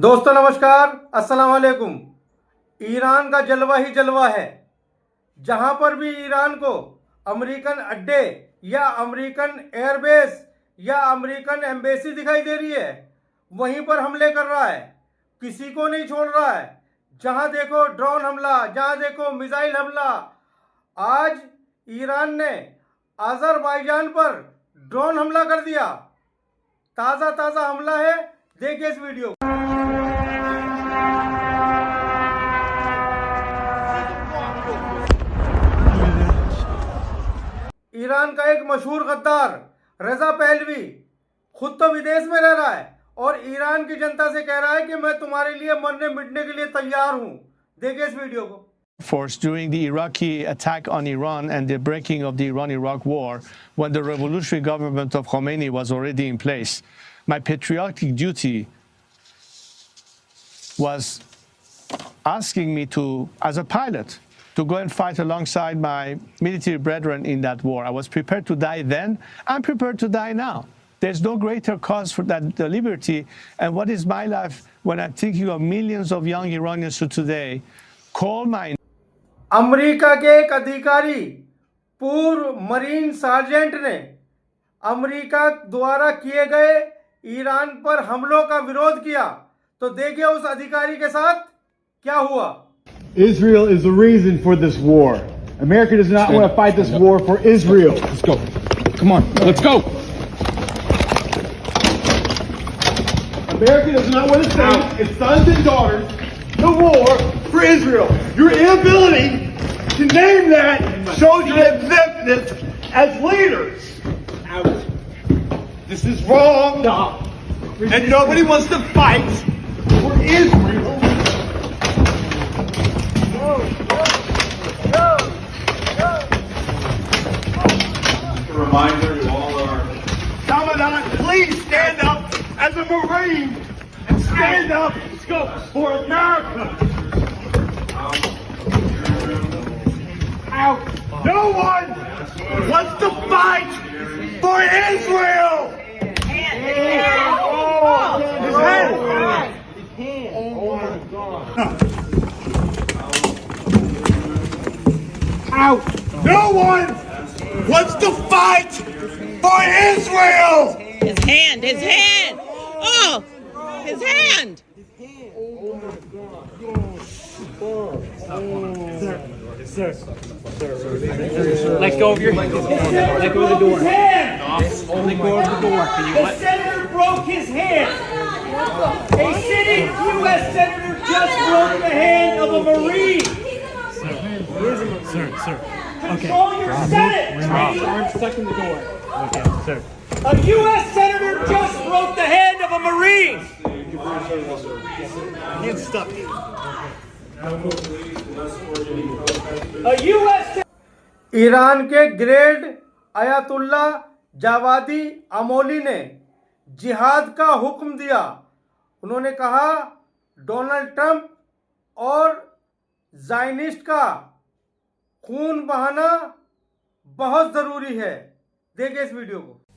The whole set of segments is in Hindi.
दोस्तों नमस्कार, अस्सलाम वालेकुम। ईरान का जलवा ही जलवा है। जहां पर भी ईरान को अमेरिकन अड्डे या अमेरिकन एयरबेस या अमेरिकन एम्बेसी दिखाई दे रही है, वहीं पर हमले कर रहा है। किसी को नहीं छोड़ रहा है। जहां देखो ड्रोन हमला, जहां देखो मिसाइल हमला। आज ईरान ने अजरबैजान पर ड्रोन हमला कर दिया। ताज़ा हमला है, देखिए इस वीडियो। ईरान का एक मशहूर गद्दार रजा पहलवी खुद तो विदेश में रह रहा है और ईरान की जनता से कह रहा है कि मैं तुम्हारे लिए मरने मिटने के लिए तैयार हूं। देखिए इस वीडियो को। Force during the Iraqi attack on Iran and the breaking of the Iran-Iraq war, when the revolutionary government of Khomeini was already in place, my patriotic duty was asking me to, as a pilot, to go and fight alongside my military brethren in that war. I was prepared to die then. I'm prepared to die now. There's no greater cause for that the liberty. And what is my life when I'm thinking of millions of young Iranians who today call my America के एक अधिकारी, पूर्व मरीन सार्जेंट ने अमेरिका द्वारा किए गए ईरान पर हमलों का विरोध किया। तो देखिए उस अधिकारी के साथ क्या हुआ। Israel is the reason for this war. America does not want to fight this war for Israel. Let's go. Come on, let's go. America does not want to send its sons and daughters to war for Israel. Your inability to name that shows your ineptness as leaders. This is wrong. And nobody wants to fight for Israel. A reminder to all our Commandant, please stand up as a Marine and stand up for America. No one wants to fight for Israel. No one wants to fight for Israel. His hand. Oh, his hand. Sir. Let go of your hand. Let go of the door. Let go of the door. Can you The senator broke his hand. A sitting U.S. senator just broke the hand of a Marine. Sir. Control your Senate. Arm stuck in the door. Okay, sir. A U.S. senator just broke the hand of a Marine. Hands stuck. A U.S. Iran के ग्रेट अयातुल्ला जावादी अमोली ने जिहाद का हुक्म दिया। उन्होंने कहा डोनाल्ड ट्रंप और ज़ायनिस्ट का खून बहाना बहुत ज़रूरी है। देखिए इस वीडियो को।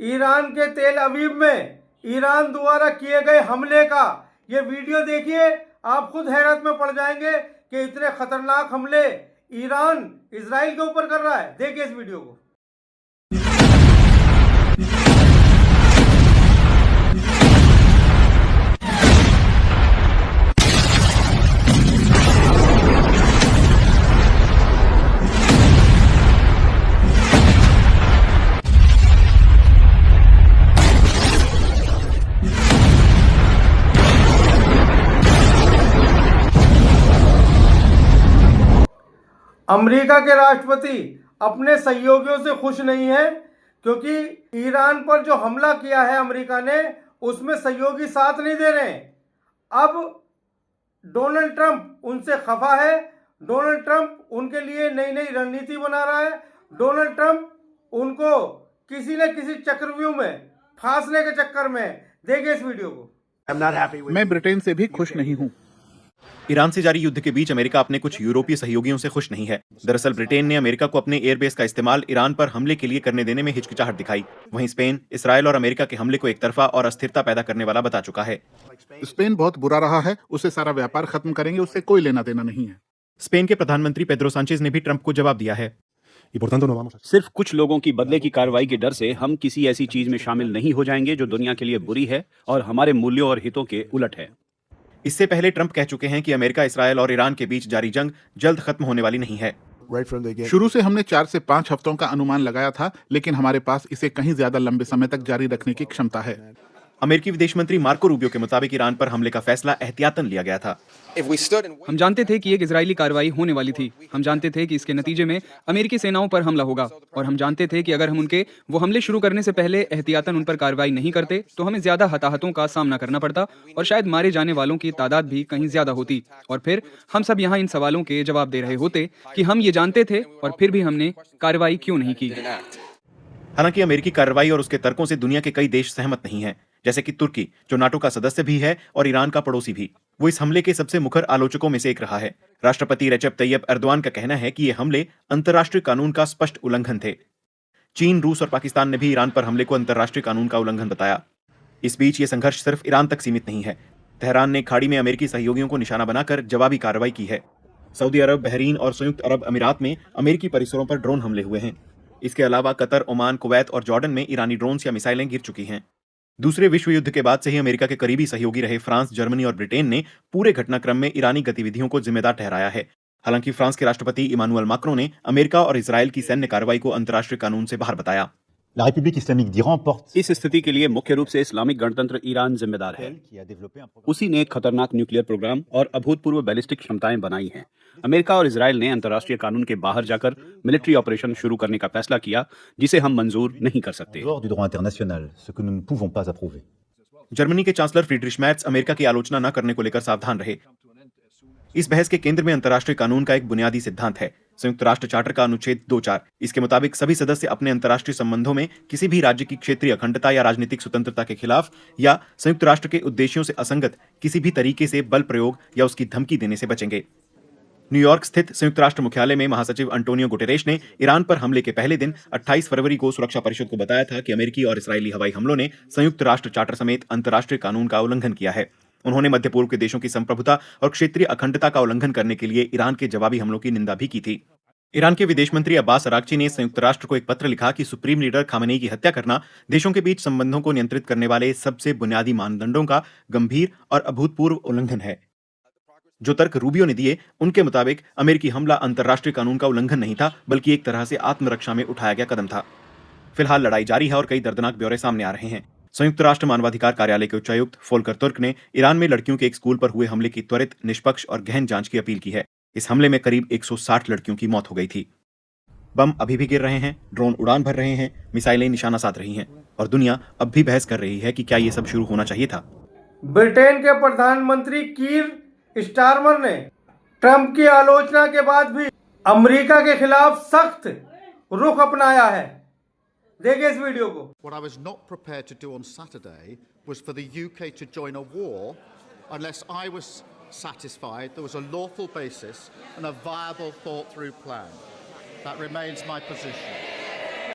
ईरान के तेल अवीव में ईरान द्वारा किए गए हमले का ये वीडियो देखिए, आप खुद हैरत में पड़ जाएंगे कि इतने खतरनाक हमले ईरान इजराइल के ऊपर कर रहा है। देखिए इस वीडियो को। अमेरिका के राष्ट्रपति अपने सहयोगियों से खुश नहीं है क्योंकि ईरान पर जो हमला किया है अमेरिका ने उसमें सहयोगी साथ नहीं दे रहे हैं। अब डोनाल्ड ट्रंप उनसे खफा है। डोनाल्ड ट्रंप उनके लिए नई नई रणनीति बना रहा है। डोनाल्ड ट्रंप उनको किसी न किसी चक्रव्यूह में फांसने के चक्कर में। देखिए इस वीडियो को। मैं ब्रिटेन से भी खुश नहीं हूँ। ईरान से जारी युद्ध के बीच अमेरिका अपने कुछ यूरोपीय सहयोगियों से खुश नहीं है। दरअसल ब्रिटेन ने अमेरिका को अपने एयरबेस का इस्तेमाल ईरान पर हमले के लिए करने देने में हिचकिचाहट दिखाई। वहीं स्पेन इसराइल और अमेरिका के हमले को एक तरफा और अस्थिरता पैदा करने वाला बता चुका है। स्पेन बहुत बुरा रहा है, उसे सारा व्यापार खत्म करेंगे, उससे कोई लेना देना नहीं है। स्पेन के प्रधानमंत्री पेड्रो सांचेज ने भी ट्रंप को जवाब दिया है। सिर्फ कुछ लोगों की बदले की कार्रवाई के डर से हम किसी ऐसी चीज में शामिल नहीं हो जाएंगे जो दुनिया के लिए बुरी है और हमारे मूल्यों और हितों के उलट है। इससे पहले ट्रंप कह चुके हैं कि अमेरिका इसराइल और ईरान के बीच जारी जंग जल्द खत्म होने वाली नहीं है। शुरू से हमने 4 से 5 हफ्तों का अनुमान लगाया था, लेकिन हमारे पास इसे कहीं ज्यादा लंबे समय तक जारी रखने की क्षमता है। अमेरिकी विदेश मंत्री मार्को रूबियो के मुताबिक ईरान पर हमले का फैसला एहतियातन लिया गया था। हम जानते थे कि एक इजरायली कार्रवाई होने वाली थी। हम जानते थे कि इसके नतीजे में अमेरिकी सेनाओं पर हमला होगा और हम जानते थे कि अगर हम उनके वो हमले शुरू करने से पहले एहतियातन उन पर कार्रवाई नहीं करते तो हमें ज्यादा हताहतों का सामना करना पड़ता और शायद मारे जाने वालों की तादाद भी कहीं ज्यादा होती। और फिर हम सब यहाँ इन सवालों के जवाब दे रहे होते कि हम ये जानते थे और फिर भी हमने कार्रवाई क्यों नहीं की। हालांकि अमेरिकी कार्रवाई और उसके तर्कों से दुनिया के कई देश सहमत नहीं हैं, जैसे कि तुर्की जो नाटो का सदस्य भी है और ईरान का पड़ोसी भी। वो इस हमले के सबसे मुखर आलोचकों में से एक रहा है। राष्ट्रपति रेचेप तैयब एर्दोआन का कहना है कि ये हमले अंतर्राष्ट्रीय कानून का स्पष्ट उल्लंघन थे। चीन, रूस और पाकिस्तान ने भी ईरान पर हमले को अंतर्राष्ट्रीय कानून का उल्लंघन बताया। इस बीच ये संघर्ष सिर्फ ईरान तक सीमित नहीं है। तेहरान ने खाड़ी में अमेरिकी सहयोगियों को निशाना बनाकर जवाबी कार्रवाई की है। सऊदी अरब, बहरीन और संयुक्त अरब अमीरात में अमेरिकी परिसरों पर ड्रोन हमले हुए हैं। इसके अलावा कतर, ओमान, कुवैत और जॉर्डन में ईरानी ड्रोन्स या मिसाइलें गिर चुकी हैं। दूसरे विश्व युद्ध के बाद से ही अमेरिका के करीबी सहयोगी रहे फ्रांस, जर्मनी और ब्रिटेन ने पूरे घटनाक्रम में ईरानी गतिविधियों को जिम्मेदार ठहराया है। हालांकि फ्रांस के राष्ट्रपति इमानुएल मैक्रों ने अमेरिका और इजरायल की सैन्य कार्रवाई को अंतर्राष्ट्रीय कानून से बाहर बताया। इस स्थिति के लिए मुख्य रूप से इस्लामिक गणतंत्र ईरान जिम्मेदार है। उसी ने एक खतरनाक न्यूक्लियर प्रोग्राम और अभूतपूर्व बैलिस्टिक क्षमताएं बनाई हैं। अमेरिका और इजरायल ने अंतर्राष्ट्रीय कानून के बाहर जाकर मिलिट्री ऑपरेशन शुरू करने का फैसला किया, जिसे हम मंजूर नहीं कर सकते। जर्मनी के चांसलर फ्रीड्रिश मैर्च अमेरिका की आलोचना न करने को लेकर सावधान रहे। इस बहस के केंद्र में अंतर्राष्ट्रीय कानून का एक बुनियादी सिद्धांत है, संयुक्त राष्ट्र चार्टर का अनुच्छेद 2.4। इसके मुताबिक सभी सदस्य अपने अंतर्राष्ट्रीय संबंधों में किसी भी राज्य की क्षेत्रीय अखंडता या राजनीतिक स्वतंत्रता के खिलाफ या संयुक्त राष्ट्र के उद्देश्यों से असंगत किसी भी तरीके से बल प्रयोग या उसकी धमकी देने से बचेंगे। न्यूयॉर्क स्थित संयुक्त राष्ट्र मुख्यालय में महासचिव अंटोनियो गुटेरेश ने ईरान पर हमले के पहले दिन 28 फरवरी को सुरक्षा परिषद को बताया था कि अमेरिकी और इस्राएली हवाई हमलों ने संयुक्त राष्ट्र चार्टर समेत अंतर्राष्ट्रीय कानून का उल्लंघन किया है। उन्होंने मध्य पूर्व के देशों की संप्रभुता और क्षेत्रीय अखंडता का उल्लंघन करने के लिए ईरान के जवाबी हमलों की निंदा भी की थी। ईरान के विदेश मंत्री अब्बास अरागची ने संयुक्त राष्ट्र को एक पत्र लिखा कि सुप्रीम लीडर खामेनेई की हत्या करना देशों के बीच संबंधों को नियंत्रित करने वाले सबसे बुनियादी मानदंडों का गंभीर और अभूतपूर्व उल्लंघन है। जो तर्क रूबियो ने दिए, उनके मुताबिक अमेरिकी हमला अंतर्राष्ट्रीय कानून का उल्लंघन नहीं था, बल्कि एक तरह से आत्मरक्षा में उठाया गया कदम था। फिलहाल लड़ाई जारी है और कई दर्दनाक ब्यौरे सामने आ रहे हैं। संयुक्त राष्ट्र मानवाधिकार कार्यालय के उच्चायुक्त फोल्कर तुर्क ने ईरान में लड़कियों के एक स्कूल पर हुए हमले की त्वरित, निष्पक्ष और गहन जांच की अपील की है। इस हमले में करीब 160 लड़कियों की मौत हो गई थी। बम अभी भी गिर रहे हैं, ड्रोन उड़ान भर रहे हैं, मिसाइलें निशाना साध रही हैं और दुनिया अब भी बहस कर रही है कि क्या ये सब शुरू होना चाहिए था। ब्रिटेन के प्रधानमंत्री कीर स्टारमर ने ट्रंप की आलोचना के बाद भी अमेरिका के खिलाफ सख्त रुख अपनाया है। देखिए इस वीडियो को। What I was not prepared to do on Saturday was for the UK to join a war unless I was satisfied there was a lawful basis and a viable thought through plan. That remains my position.